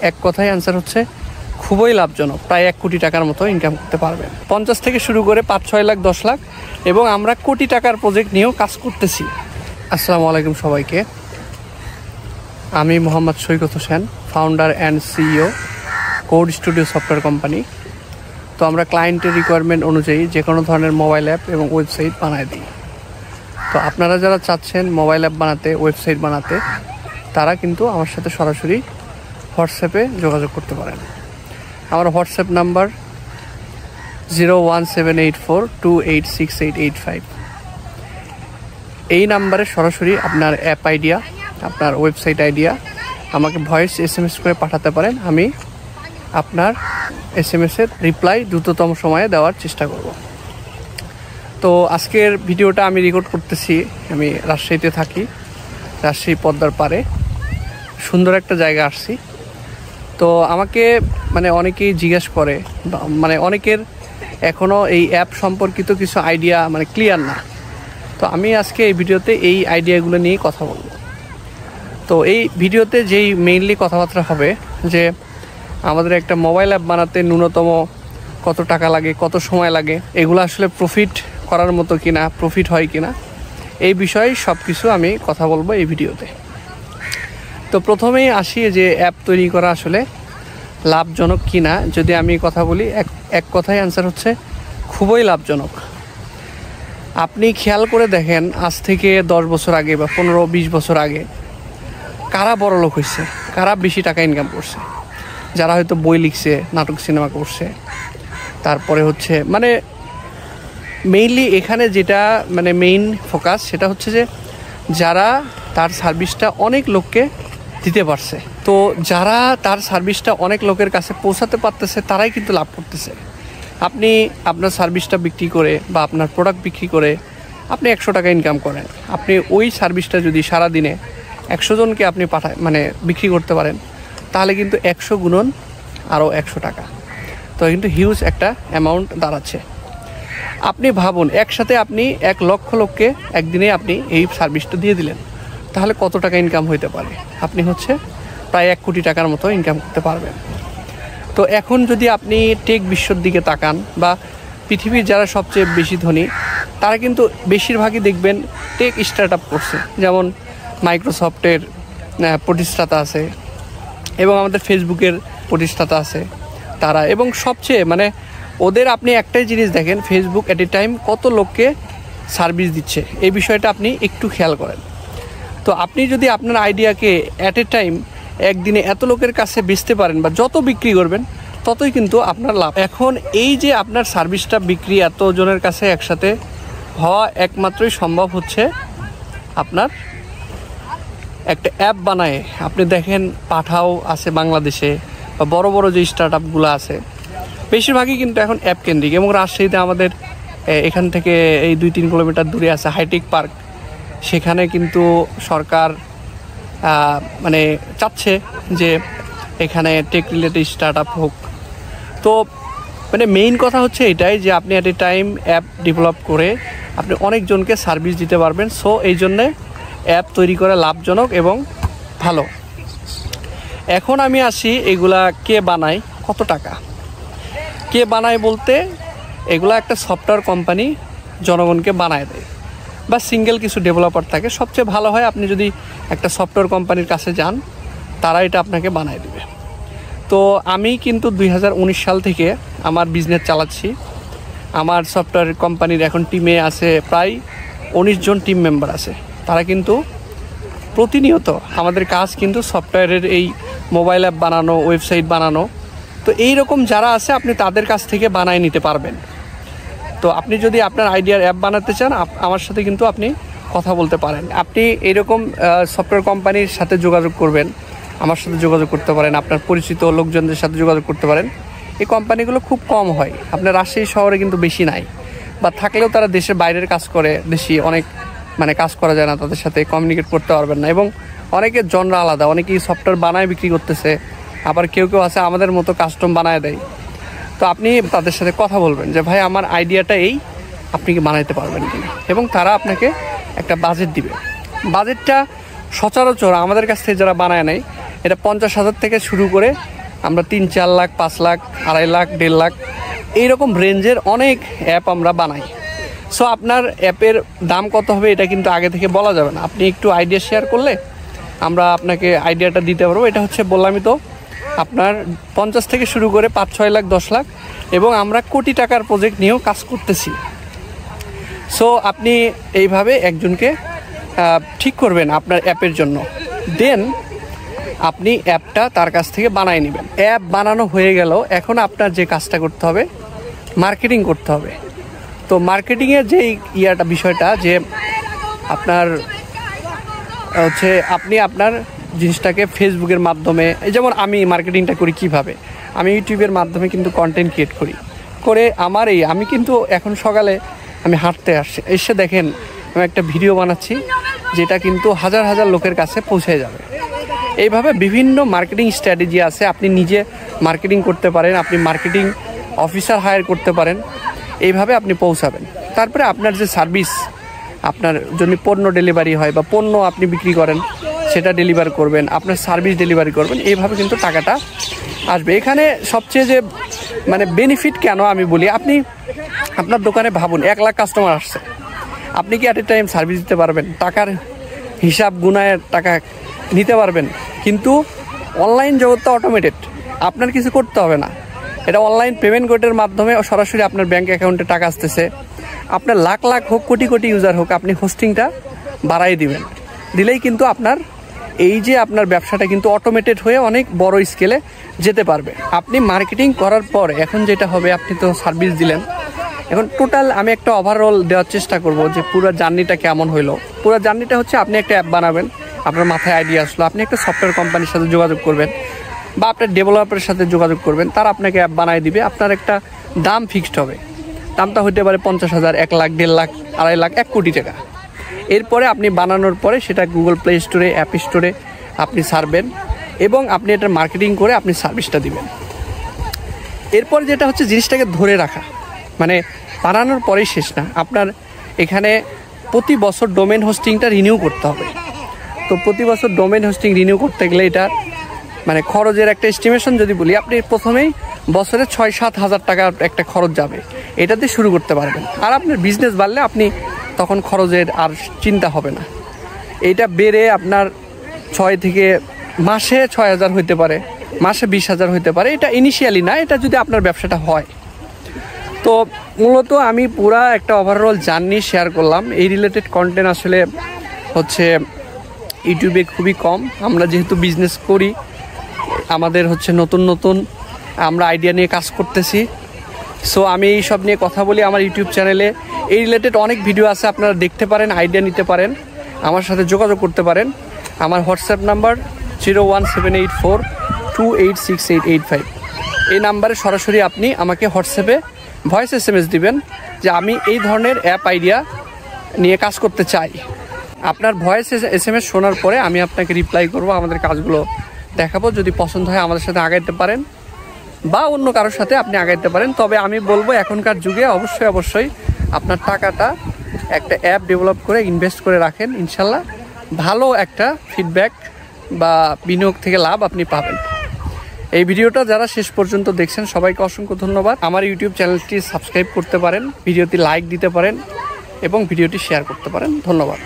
এক কথায় অ্যান্সার হচ্ছে খুবই লাভজনক। প্রায় 1 কোটি টাকার মতো ইনকাম করতে পারবেন। 50 থেকে শুরু করে 5-6 লাখ 10 লাখ এবং আমরা কোটি টাকার প্রজেক্ট নিয়েও কাজ করতেছি। আসসালামু আলাইকুম সবাইকে। আমি Mohammad Saikat Hossain, founder and CEO code studio software company. তো আমরা ক্লায়েন্টের রিকোয়ারমেন্ট অনুযায়ী যে কোনো ধরনের মোবাইল অ্যাপ এবং ওয়েবসাইট বানায় দিই। তো আপনারা যারা চাচ্ছেন মোবাইল অ্যাপ বানাতে, ওয়েবসাইট বানাতে, তারা কিন্তু আমার সাথে সরাসরি হোয়াটসঅ্যাপে যোগাযোগ করতে পারেন। আমার হোয়াটসঅ্যাপ নাম্বার 01784286885। এই নাম্বারে সরাসরি আপনার অ্যাপ আইডিয়া, আপনার ওয়েবসাইট আইডিয়া আমাকে ভয়েস SMS করে পাঠাতে পারেন। আমি আপনার SMS-এর রিপ্লাই দ্রুততম সময়ে দেওয়ার চেষ্টা করব। তো আজকের ভিডিওটা আমি রেকর্ড করতেছি, আমি রাজশাহীতে থাকি, রাজশাহী পদ্মার পাড়ে সুন্দর একটা জায়গা আসছি। তো আমাকে অনেকেই জিজ্ঞেস করে, অনেকের এখনও এই অ্যাপ সম্পর্কিত কিছু আইডিয়া ক্লিয়ার না। তো আমি আজকে এই ভিডিওতে এই আইডিয়াগুলো নিয়ে কথা বলবো। তো এই ভিডিওতে যেই মেইনলি কথাবার্তা হবে যে আমাদের একটা মোবাইল অ্যাপ বানাতে ন্যূনতম কত টাকা লাগে, কত সময় লাগে, এগুলো আসলে প্রফিট করার মতো কিনা, প্রফিট হয় কিনা, এই বিষয়ে সব কিছু আমি কথা বলবো এই ভিডিওতে। তো প্রথমেই আসি যে অ্যাপ তৈরি করা আসলে লাভজনক কিনা। যদি আমি কথা বলি, এক কথায় অ্যান্সার হচ্ছে খুবই লাভজনক। আপনি খেয়াল করে দেখেন, আজ থেকে 10 বছর আগে বা 15-20 বছর আগে কারা বড় লোক হয়েছে, কারা বেশি টাকা ইনকাম করছে? যারা হয়তো বই লিখছে, নাটক সিনেমা করছে। তারপরে হচ্ছে মেইনলি এখানে যেটা মেইন ফোকাস, সেটা হচ্ছে যে যারা তার সার্ভিসটা অনেক লোককে দিতে পারছে। তো যারা তার সার্ভিসটা অনেক লোকের কাছে পৌঁছাতে পারতেছে, তারাই কিন্তু লাভ করতেছে। আপনি আপনার সার্ভিসটা বিক্রি করে বা আপনার প্রোডাক্ট বিক্রি করে আপনি 100 টাকা ইনকাম করেন। আপনি ওই সার্ভিসটা যদি সারাদিনে 100 জনকে আপনি বিক্রি করতে পারেন, তাহলে কিন্তু 100 গুণন আরও 100 টাকা। তো কিন্তু হিউজ একটা অ্যামাউন্ট দাঁড়াচ্ছে। আপনি ভাবুন, একসাথে আপনি 1 লক্ষ লোককে একদিনে আপনি এই সার্ভিসটা দিয়ে দিলেন, তাহলে কত টাকা ইনকাম হইতে পারে? আপনি প্রায় 1 কোটি টাকার মতো ইনকাম করতে পারবেন। তো এখন যদি আপনি টেক বিশ্বর দিকে তাকান বা পৃথিবীর যারা সবচেয়ে বেশি ধনী, তারা কিন্তু বেশিরভাগই দেখবেন টেক স্টার্ট আপ করছে। যেমন মাইক্রোসফটের প্রতিষ্ঠাতা আছে এবং আমাদের ফেসবুকের প্রতিষ্ঠাতা আছে তারা। এবং সবচেয়ে ওদের আপনি একটাই জিনিস দেখেন, ফেসবুক অ্যাট এ টাইম কত লোককে সার্ভিস দিচ্ছে, এই বিষয়টা আপনি একটু খেয়াল করেন। তো আপনি যদি আপনার আইডিয়াকে অ্যাট এ টাইম একদিনে এত লোকের কাছে বেচতে পারেন বা যত বিক্রি করবেন, ততই কিন্তু আপনার লাভ। এখন এই যে আপনার সার্ভিসটা বিক্রি এতজনের কাছে একসাথে হওয়া একমাত্রই সম্ভব হচ্ছে আপনার একটা অ্যাপ বানায়। আপনি দেখেন পাঠাও আছে বাংলাদেশে, বা বড় বড় যে স্টার্ট আপগুলো আছে, বেশিরভাগই কিন্তু এখন অ্যাপ কেন্দ্রিক। এবং রাজশাহীতে আমাদের এখান থেকে এই 2-3 কিলোমিটার দূরে আছে হাইটেক পার্ক। সেখানে কিন্তু সরকার চাচ্ছে যে এখানে টেক রিলেটেড স্টার্ট আপ হোক। তো মেইন কথা হচ্ছে এটাই যে আপনি at a time app develop করে আপনি অনেকজনকে সার্ভিস দিতে পারবেন। সো এই জন্যে অ্যাপ তৈরি করা লাভজনক এবং ভালো। এখন আমি আসি এগুলা কে বানায়, কত টাকা কে বানায় বলতে, এগুলা একটা সফটওয়্যার কোম্পানি জনগণকে বানায় দেয় বা সিঙ্গেল কিছু ডেভেলপার থাকে। সবচেয়ে ভালো হয় আপনি যদি একটা সফটওয়্যার কোম্পানির কাছে যান, তারা এটা আপনাকে বানায় দেবে। তো আমি কিন্তু 2019 সাল থেকে আমার বিজনেস চালাচ্ছি। আমার সফটওয়্যার কোম্পানির এখন টিমে আছে প্রায় 19 জন টিম মেম্বার আছে। তারা কিন্তু প্রতিনিয়ত আমাদের কাজ কিন্তু সফটওয়্যারের এই মোবাইল অ্যাপ বানানো, ওয়েবসাইট বানানো। তো এই রকম যারা আছে আপনি তাদের কাছ থেকে বানায় নিতে পারবেন। তো আপনি যদি আপনার আইডিয়ার অ্যাপ বানাতে চান, আমার সাথে কিন্তু আপনি কথা বলতে পারেন। আপনি এরকম সফটওয়্যার কোম্পানির সাথে যোগাযোগ করবেন, আমার সাথে যোগাযোগ করতে পারেন, আপনার পরিচিত লোকজনদের সাথে যোগাযোগ করতে পারেন। এই কোম্পানিগুলো খুব কম হয়, আপনার রাজশাহী শহরে কিন্তু বেশি নাই, বা থাকলেও তারা দেশের বাইরের কাজ করে। দেশি অনেক কাজ করা যায় না, তাদের সাথে কমিউনিকেট করতে পারবেন না। এবং অনেকের জনরা আলাদা, অনেকেই সফটওয়্যার বানায় বিক্রি করতেছে, আবার কেউ আছে আমাদের মতো কাস্টম বানায় দেয়। তো আপনি তাদের সাথে কথা বলবেন যে ভাই আমার আইডিয়াটা এই, আপনি কি বানাইতে পারবেন কিনা, এবং তারা আপনাকে একটা বাজেট দিবে। বাজেটটা সচরাচর আমাদের কাছ থেকে যারা বানায় নেয় এটা 50,000 থেকে শুরু করে আমরা 3-4 লাখ, 5 লাখ, 2.5 লাখ, 1.5 লাখ এইরকম রেঞ্জের অনেক অ্যাপ আমরা বানাই। সো আপনার অ্যাপের দাম কত হবে এটা কিন্তু আগে থেকে বলা যাবে না। আপনি একটু আইডিয়া শেয়ার করলে আমরা আপনাকে আইডিয়াটা দিতে পারবো। এটা হচ্ছে বললামই তো, আপনার 50 থেকে শুরু করে 5-6 লাখ, 10 লাখ এবং আমরা কোটি টাকার প্রজেক্ট নিয়েও কাজ করতেছি। সো আপনি এইভাবে একজনকে ঠিক করবেন আপনার অ্যাপের জন্য, দেন আপনি অ্যাপটা তার কাছ থেকে বানিয়ে নেবেন। অ্যাপ বানানো হয়ে গেল, এখন আপনার যে কাজটা করতে হবে মার্কেটিং করতে হবে। তো মার্কেটিংয়ের যে বিষয়টা যে আপনার হচ্ছে আপনি আপনার জিনিসটাকে ফেসবুকের মাধ্যমে, যেমন আমি মার্কেটিংটা করি কিভাবে, আমি ইউটিউবের মাধ্যমে কিন্তু কন্টেন্ট ক্রিয়েট করে আমি কিন্তু এখন সকালে আমি হাঁটতে এসে দেখেন আমি একটা ভিডিও বানাচ্ছি যেটা কিন্তু হাজার হাজার লোকের কাছে পৌঁছে যাবে। এইভাবে বিভিন্ন মার্কেটিং স্ট্র্যাটেজি আছে। আপনি নিজে মার্কেটিং করতে পারেন, আপনি মার্কেটিং অফিসার হায়ার করতে পারেন, এইভাবে আপনি পৌঁছাবেন। তারপরে আপনার যে সার্ভিস, আপনার যদি পণ্য ডেলিভারি হয় বা পণ্য আপনি বিক্রি করেন সেটা ডেলিভার করবেন, আপনার সার্ভিস ডেলিভারি করবেন, এইভাবে কিন্তু টাকাটা আসবে। এখানে সবচেয়ে যে বেনিফিট কেন আমি বলি, আপনি আপনার দোকানে ভাবুন 1 লাখ কাস্টমার আসছে, আপনি কি অ্যাট এ টাইম সার্ভিস দিতে পারবেন? টাকার হিসাব গুনায়ের টাকা নিতে পারবেন? কিন্তু অনলাইন জগৎটা অটোমেটেড, আপনার কিছু করতে হবে না। এটা অনলাইন পেমেন্ট গেটের মাধ্যমে সরাসরি আপনার ব্যাঙ্ক অ্যাকাউন্টে টাকা আসতেছে। আপনার লাখ লাখ হোক, কোটি কোটি ইউজার হোক, আপনি হোস্টিংটা বাড়াই দিবেন, দিলেই কিন্তু আপনার এই যে আপনার ব্যবসাটা কিন্তু অটোমেটেড হয়ে অনেক বড় স্কেলে যেতে পারবে। আপনি মার্কেটিং করার পর এখন যেটা হবে, আপনি তো সার্ভিস দিলেন, এখন টোটাল আমি একটা ওভারঅল দেওয়ার চেষ্টা করব যে পুরো জার্নিটা কেমন হইলো। পুরো জার্নিটা হচ্ছে আপনি একটা অ্যাপ বানাবেন, আপনার মাথায় আইডিয়া আসলো, আপনি একটা সফটওয়্যার কোম্পানির সাথে যোগাযোগ করবেন বা আপনার ডেভেলপারের সাথে যোগাযোগ করবেন, তারা আপনাকে অ্যাপ বানিয়ে দিবে। আপনার একটা দাম ফিক্সড হবে, দামটা হতে পারে 50,000, 1 লাখ, 1.5 লাখ, 2.5 লাখ, 1 কোটি টাকা। এরপরে আপনি বানানোর পরে সেটা গুগল প্লে স্টোরে, অ্যাপ স্টোরে আপনি ছাড়বেন এবং আপনি এটা মার্কেটিং করে আপনি সার্ভিসটা দিবেন। এরপর যেটা হচ্ছে জিনিসটাকে ধরে রাখা, বানানোর পরেই শেষ না, আপনার এখানে প্রতি বছর ডোমেন হোস্টিংটা রিনিউ করতে হবে। তো প্রতি বছর ডোমেন হোস্টিং রিনিউ করতে গেলে এটা খরচের একটা এস্টিমেশন যদি বলি, আপনি প্রথমেই বছরে 6-7 হাজার টাকার একটা খরচ যাবে, এটা দিয়ে শুরু করতে পারবেন। আর আপনার বিজনেস বাড়লে আপনি তখন খরচের আর চিন্তা হবে না। এইটা বেড়ে আপনার 6 থেকে মাসে 6,000 হইতে পারে, মাসে 20,000 হইতে পারে। এটা ইনিশিয়ালি না, এটা যদি আপনার ব্যবসাটা হয়। তো মূলত আমি পুরা একটা ওভারঅল জার্নি শেয়ার করলাম। এই রিলেটেড কন্টেন্ট আসলে হচ্ছে ইউটিউবে খুবই কম। আমরা যেহেতু বিজনেস করি, আমাদের হচ্ছে নতুন নতুন আমরা আইডিয়া নিয়ে কাজ করতেছি। সো আমি এই সব নিয়ে কথা বলি আমার ইউটিউব চ্যানেলে। এই রিলেটেড অনেক ভিডিও আছে, আপনারা দেখতে পারেন, আইডিয়া নিতে পারেন, আমার সাথে যোগাযোগ করতে পারেন। আমার হোয়াটসঅ্যাপ নাম্বার 01784286885। এই নাম্বারে সরাসরি আপনি আমাকে হোয়াটসঅ্যাপে ভয়েস SMS দিবেন যে আমি এই ধরনের অ্যাপ আইডিয়া নিয়ে কাজ করতে চাই। আপনার ভয়েস SMS শোনার পরে আমি আপনাকে রিপ্লাই করব, আমাদের কাজগুলো দেখাবো। যদি পছন্দ হয় আমাদের সাথে আগাইতে পারেন বা অন্য কারোর সাথে আপনি আগাইতে পারেন। তবে আমি বলবো এখনকার যুগে অবশ্যই আপনার টাকাটা একটা অ্যাপ ডেভেলপ করে ইনভেস্ট করে রাখেন, ইনশাল্লাহ ভালো একটা ফিডব্যাক বা বিনিয়োগ থেকে লাভ আপনি পাবেন। এই ভিডিওটা যারা শেষ পর্যন্ত দেখছেন সবাইকে অসংখ্য ধন্যবাদ। আমার ইউটিউব চ্যানেলটি সাবস্ক্রাইব করতে পারেন, ভিডিওটি লাইক দিতে পারেন এবং ভিডিওটি শেয়ার করতে পারেন। ধন্যবাদ।